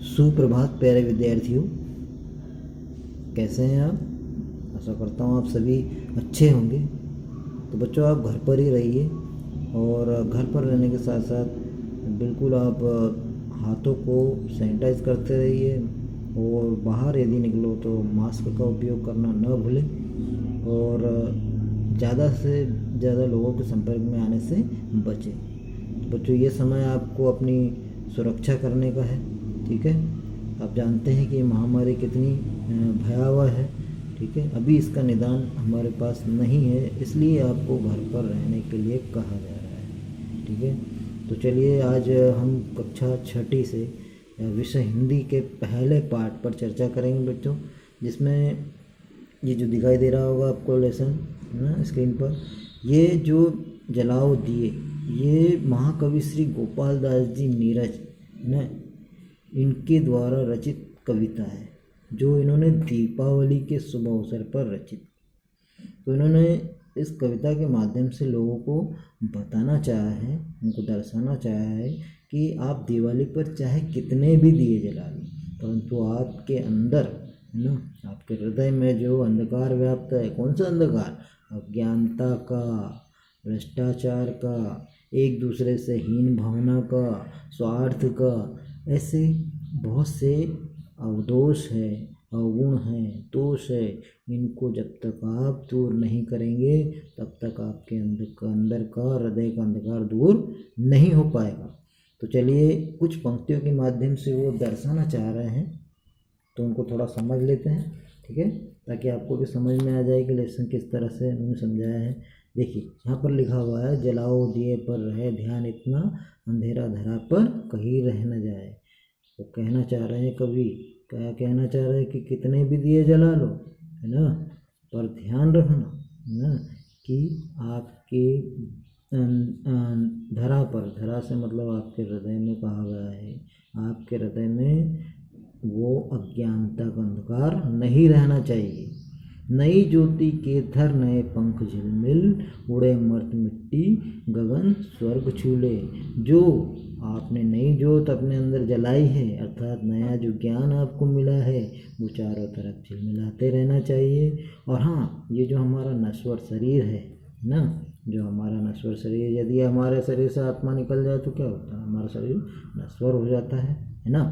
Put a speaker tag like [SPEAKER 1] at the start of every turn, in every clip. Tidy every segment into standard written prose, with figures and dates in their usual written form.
[SPEAKER 1] सुप्रभात प्यारे विद्यार्थियों, कैसे हैं आप। आशा करता हूँ आप सभी अच्छे होंगे। तो बच्चों, आप घर पर ही रहिए और घर पर रहने के साथ साथ बिल्कुल आप हाथों को सैनिटाइज करते रहिए और बाहर यदि निकलो तो मास्क का उपयोग करना न भूलें और ज़्यादा से ज़्यादा लोगों के संपर्क में आने से बचें। तो बच्चों, ये समय आपको अपनी सुरक्षा करने का है, ठीक है। आप जानते हैं कि ये महामारी कितनी भयावह है, ठीक है। अभी इसका निदान हमारे पास नहीं है, इसलिए आपको घर पर रहने के लिए कहा जा रहा है, ठीक है। तो चलिए, आज हम कक्षा छठी से विषय हिंदी के पहले पार्ट पर चर्चा करेंगे बच्चों, जिसमें ये जो दिखाई दे रहा होगा आपको लेसन ना स्क्रीन पर, ये जो जलाओ दिए, ये महाकवि श्री गोपाल दास जी नीरज ना इनके द्वारा रचित कविता है, जो इन्होंने दीपावली के शुभ अवसर पर रचित। तो इन्होंने इस कविता के माध्यम से लोगों को बताना चाहा है, उनको दर्शाना चाहा है कि आप दिवाली पर चाहे कितने भी दिए जला लो, परंतु आपके अंदर है ना, आपके हृदय में जो अंधकार व्याप्त है, कौन सा अंधकार, अज्ञानता का, भ्रष्टाचार का, एक दूसरे से हीन भावना का, स्वार्थ का, ऐसे बहुत से अवदोष है, अवगुण हैं, दोष है। इनको जब तक आप दूर नहीं करेंगे तब तक आपके अंदर का हृदय का अंधकार दूर नहीं हो पाएगा। तो चलिए, कुछ पंक्तियों के माध्यम से वो दर्शाना चाह रहे हैं, तो उनको थोड़ा समझ लेते हैं, ठीक है, ताकि आपको भी समझ में आ जाए कि लेसन किस तरह से उन्होंने समझाया है। देखिए, यहाँ पर लिखा हुआ है, जलाओ दिए पर रहे ध्यान इतना, अंधेरा धरा पर कहीं रह न जाए। वो कहना चाह रहे हैं, कवि क्या कहना चाह रहे हैं कि कितने भी दिए जला लो, है ना, पर ध्यान रखना ना कि आपके धरा पर, धरा से मतलब आपके हृदय में कहा गया है, आपके हृदय में वो अज्ञानता का अंधकार नहीं रहना चाहिए। नई ज्योति के धर नए पंख झिलमिल, उड़े मर्त मिट्टी गगन स्वर्ग छूले। जो आपने नई ज्योत अपने अंदर जलाई है, अर्थात नया जो ज्ञान आपको मिला है, वो चारों तरफ झिलमिलाते रहना चाहिए। और हाँ, ये जो हमारा नश्वर शरीर है ना, जो हमारा नश्वर शरीर, यदि हमारे शरीर से आत्मा निकल जाए तो क्या होता है, हमारा शरीर नश्वर हो जाता है ना।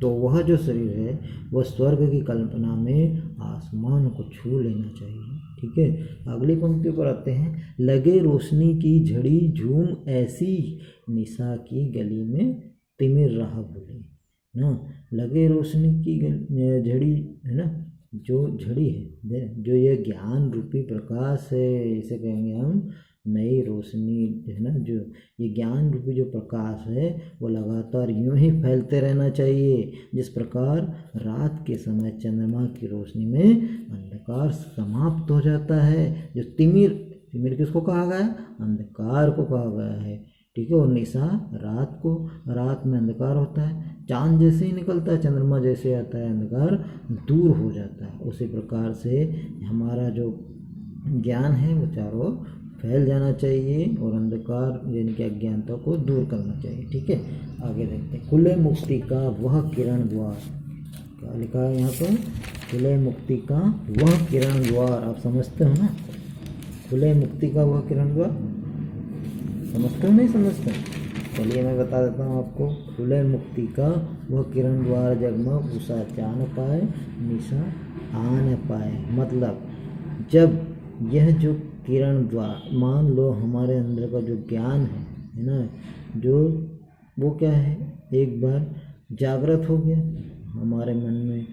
[SPEAKER 1] तो वह जो शरीर है वह स्वर्ग की कल्पना में आसमान को छू लेना चाहिए, ठीक है। अगली पंक्ति पर आते हैं, लगे रोशनी की झड़ी झूम ऐसी, निशा की गली में तिमिर रहा भूले ना। लगे रोशनी की झड़ी है ना, जो झड़ी है, जो ये ज्ञान रूपी प्रकाश है, इसे कहेंगे हम नई रोशनी है ना। जो ये ज्ञान रूपी जो प्रकाश है वो लगातार यूं ही फैलते रहना चाहिए, जिस प्रकार रात के समय चंद्रमा की रोशनी में अंधकार समाप्त हो जाता है। जो तिमिर, तिमिर किसको कहा गया, अंधकार को कहा गया है, ठीक है। और निशा रात को, रात में अंधकार होता है, चांद जैसे ही निकलता है, चंद्रमा जैसे आता है, अंधकार दूर हो जाता है। उसी प्रकार से हमारा जो ज्ञान है वो चारों फैल जाना चाहिए और अंधकार यानी कि अज्ञानता को दूर करना चाहिए, ठीक है। आगे देखते हैं, खुले मुक्ति का वह किरण द्वार, क्या लिखा है यहाँ पर, खुले मुक्ति का वह किरण द्वार। आप समझते हो ना, खुले मुक्ति का वह किरण द्वार, समझते हो नहीं समझते? चलिए मैं बता देता हूँ आपको, खुले मुक्ति का वह किरण द्वार, जगमग उषा जान पाए, निशा आ न पाए। मतलब जब यह जो किरण द्वार, मान लो हमारे अंदर का जो ज्ञान है ना, जो वो क्या है, एक बार जागृत हो गया, हमारे मन में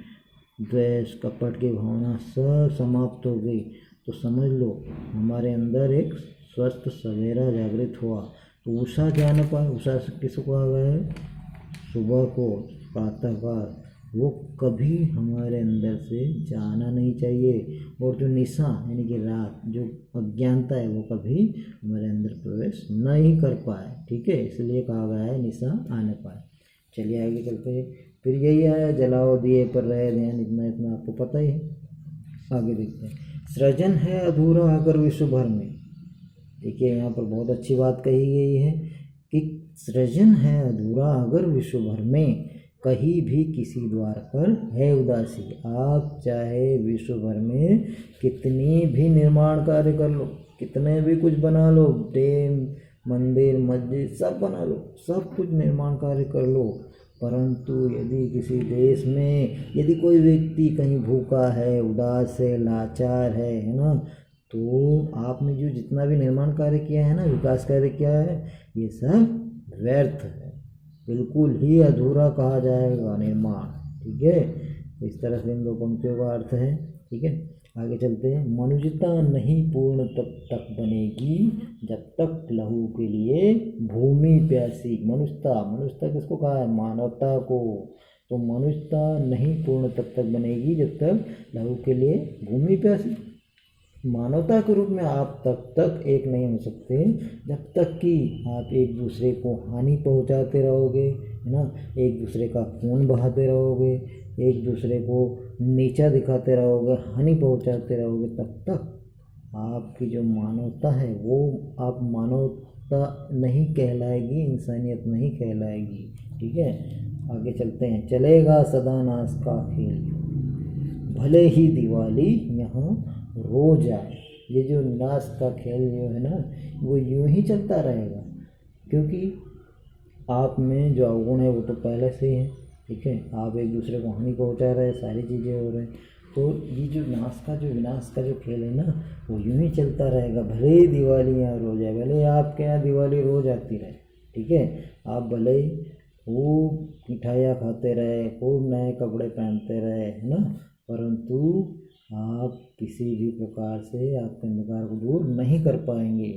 [SPEAKER 1] द्वेष कपट की भावना सब समाप्त हो गई, तो समझ लो हमारे अंदर एक स्वस्थ सवेरा जागृत हुआ। तो उषा जान पाए, उषा से किसको कहा गया है, सुबह को, प्रातःकाल, वो कभी हमारे अंदर से जाना नहीं चाहिए। और जो निशा यानी कि रात, जो अज्ञानता है, वो कभी हमारे अंदर प्रवेश नहीं कर पाए, ठीक है। इसलिए कहा गया है निशा आ न पाए। चलिए आगे चलते हैं, फिर यही आया, जलाओ दिए पर रहे ध्यान इतना इतना, आपको पता ही है। आगे देखते हैं, सृजन है अधूरा अगर विश्व भर में। देखिए यहाँ पर बहुत अच्छी बात कही गई है कि सृजन है अधूरा अगर विश्व भर में, कहीं भी किसी द्वार पर है उदासी। आप चाहे विश्व भर में कितनी भी निर्माण कार्य कर लो, कितने भी कुछ बना लो, डैम, मंदिर, मस्जिद सब बना लो, सब कुछ निर्माण कार्य कर लो, परंतु यदि किसी देश में यदि कोई व्यक्ति कहीं भूखा है, उदास है, लाचार है ना, तो आपने जो जितना भी निर्माण कार्य किया है ना, विकास कार्य किया है, ये सब व्यर्थ है, बिल्कुल ही अधूरा कहा जाएगा निर्माण। ठीक है, तो इस तरह से इन दो पंक्तियों का अर्थ है। ठीक है, आगे चलते हैं। मनुष्यता नहीं पूर्ण तब तक बनेगी जब तक लहू के लिए भूमि प्यासी। मनुष्यता किसको कहा है? मानवता को। तो मनुष्यता नहीं पूर्ण तब तक बनेगी जब तक लहू के लिए भूमि प्यासी। मानवता के रूप में आप तब तक एक नहीं हो सकते जब तक कि आप एक दूसरे को हानि पहुंचाते रहोगे, है ना, एक दूसरे का खून बहाते रहोगे, एक दूसरे को नीचा दिखाते रहोगे, हानि पहुंचाते रहोगे, तब तक आपकी जो मानवता है वो आप मानवता नहीं कहलाएगी, इंसानियत नहीं कहलाएगी। ठीक है, आगे चलते हैं। चलेगा सदा नाश का खेल, भले ही दिवाली यहाँ रोज आए। ये जो नाश का खेल जो है ना, वो यूं ही चलता रहेगा, क्योंकि आप में जो अवगुण है वो तो पहले से ही है। ठीक है, आप एक दूसरे को हानि पहुंचा रहे हैं, सारी चीज़ें हो रही हैं, तो ये जो नाश का जो विनाश का जो खेल है ना, वो यूं ही चलता रहेगा। भले ही दिवाली यहाँ रोज आए, भले आपके यहाँ दिवाली रोज आती रहे, ठीक है, आप भले ही खूब मिठाइयाँ खाते रहे, खूब नए कपड़े पहनते रहे, है ना, परंतु आप किसी भी प्रकार से आपके अंधकार को दूर नहीं कर पाएंगे,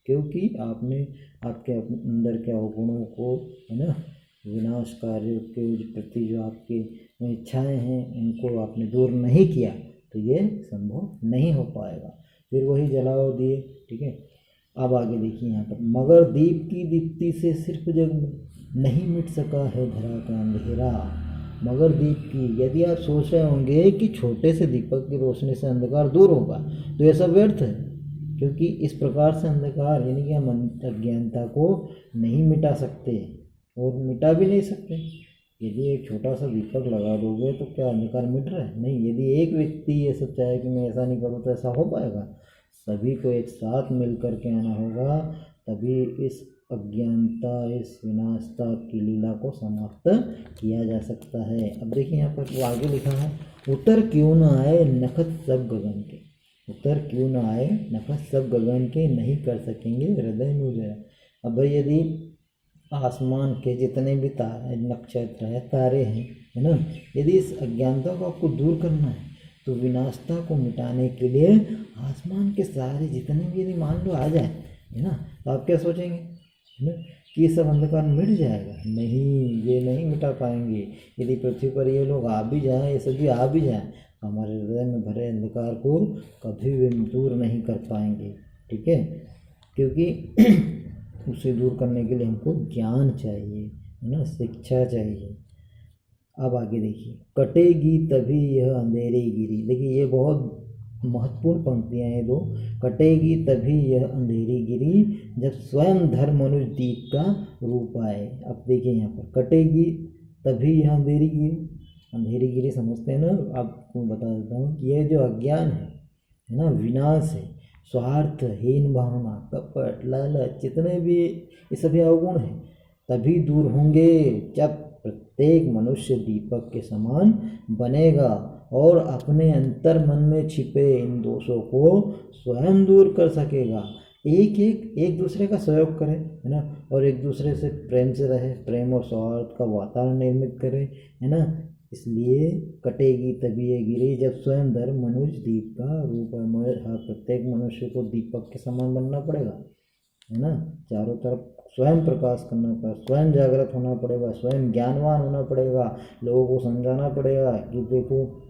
[SPEAKER 1] क्योंकि आपने आपके अंदर के अवगुणों को, है ना, विनाश कार्यों के प्रति जो आपकी इच्छाएं हैं उनको आपने दूर नहीं किया, तो ये संभव नहीं हो पाएगा। फिर वही जलाओ दिए। ठीक है, अब आगे देखिए यहाँ पर, मगर दीप की दीप्ति से सिर्फ जग में नहीं मिट सका है धरा का अंधेरा। मगर दीप की, यदि आप सोच रहे होंगे कि छोटे से दीपक की रोशनी से अंधकार दूर होगा, तो यह सब व्यर्थ है, क्योंकि इस प्रकार से अंधकार यानी कि हम अज्ञानता को नहीं मिटा सकते और मिटा भी नहीं सकते। यदि एक छोटा सा दीपक लगा दोगे तो क्या अंधकार मिट रहा है? नहीं। यदि एक व्यक्ति ये सोचा है कि मैं ऐसा नहीं करूँ, तो ऐसा हो पाएगा? सभी को एक साथ मिल कर के आना होगा, तभी इस अज्ञानता, इस विनाशता की लीला को समाप्त किया जा सकता है। अब देखिए यहाँ पर वो आगे लिखा है, उतर क्यों न आए नखत सब गगन के। उतर क्यों न आए नखत सब गगन के, नहीं कर सकेंगे हृदय में उजाला। अब भाई यदि आसमान के जितने भी तारे, नक्षत्र है, तारे हैं, है ना, यदि इस अज्ञानता को आपको दूर करना है, तो विनाशता को मिटाने के लिए आसमान के सारे जितने भी यदि मान लो आ जाए, है ना, तो आप क्या सोचेंगे, है ना, कि ये सब अंधकार मिट जाएगा? नहीं, ये नहीं मिटा पाएंगे। यदि पृथ्वी पर ये लोग आ भी जाएं, ये सभी आ भी जाएं, हमारे हृदय में भरे अंधकार को कभी भी दूर नहीं कर पाएंगे। ठीक है, क्योंकि उसे दूर करने के लिए हमको ज्ञान चाहिए, है ना, शिक्षा चाहिए। अब आगे देखिए, कटेगी तभी यह अंधेरी गिरी। देखिए ये बहुत महत्वपूर्ण पंक्तियाँ हैं दो। कटेगी तभी यह अंधेरी गिरी जब स्वयं धर्म मनुष्य दीप का रूप आए। अब देखिए यहाँ पर, कटेगी तभी यह अंधेरी गिरी। अंधेरी गिरी समझते हैं ना, आपको बता देता हूँ कि यह जो अज्ञान है ना, विनाश है, स्वार्थहीन भावना, कपट, लालच, जितने भी ये सभी अवगुण हैं, तभी दूर होंगे जब प्रत्येक मनुष्य दीपक के समान बनेगा और अपने अंतर मन में छिपे इन दोषों को स्वयं दूर कर सकेगा। एक दूसरे का सहयोग करे, है ना, और एक दूसरे से प्रेम से रहे, प्रेम और सौहार्द का वातावरण निर्मित करे, है ना। इसलिए कटेगी तभी ये गिरी जब स्वयं धर्म मनुष्य दीप का रूप है। प्रत्येक मनुष्य को दीपक के समान बनना पड़ेगा, है ना, चारों तरफ स्वयं प्रकाश करना पड़ेगा, स्वयं जागृत होना पड़ेगा, स्वयं ज्ञानवान होना पड़ेगा, लोगों को समझाना पड़ेगा कि देखो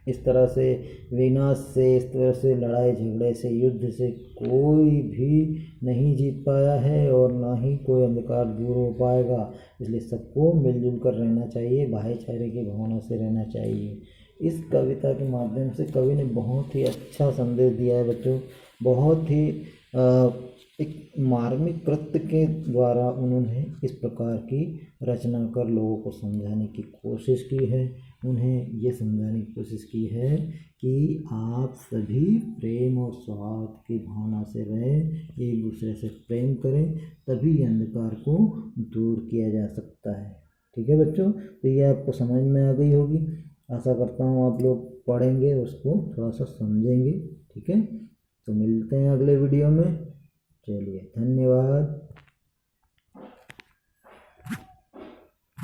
[SPEAKER 1] इस तरह से विनाश से, इस तरह से लड़ाई झगड़े से, युद्ध से कोई भी नहीं जीत पाया है और ना ही कोई अंधकार दूर हो पाएगा। इसलिए सबको मिलजुल कर रहना चाहिए, भाईचारे की भावना से रहना चाहिए। इस कविता के माध्यम से कवि ने बहुत ही अच्छा संदेश दिया है बच्चों, बहुत ही एक मार्मिक कृत्य के द्वारा उन्होंने इस प्रकार की रचना कर लोगों को समझाने की कोशिश की है। उन्हें ये समझाने की कोशिश की है कि आप सभी प्रेम और सौहार्द की भावना से रहें, एक दूसरे से प्रेम करें, तभी अंधकार को दूर किया जा सकता है। ठीक है बच्चों, तो ये आपको समझ में आ गई होगी। आशा करता हूँ आप लोग पढ़ेंगे, उसको थोड़ा सा समझेंगे। ठीक है, तो मिलते हैं अगले वीडियो में। चलिए, धन्यवाद।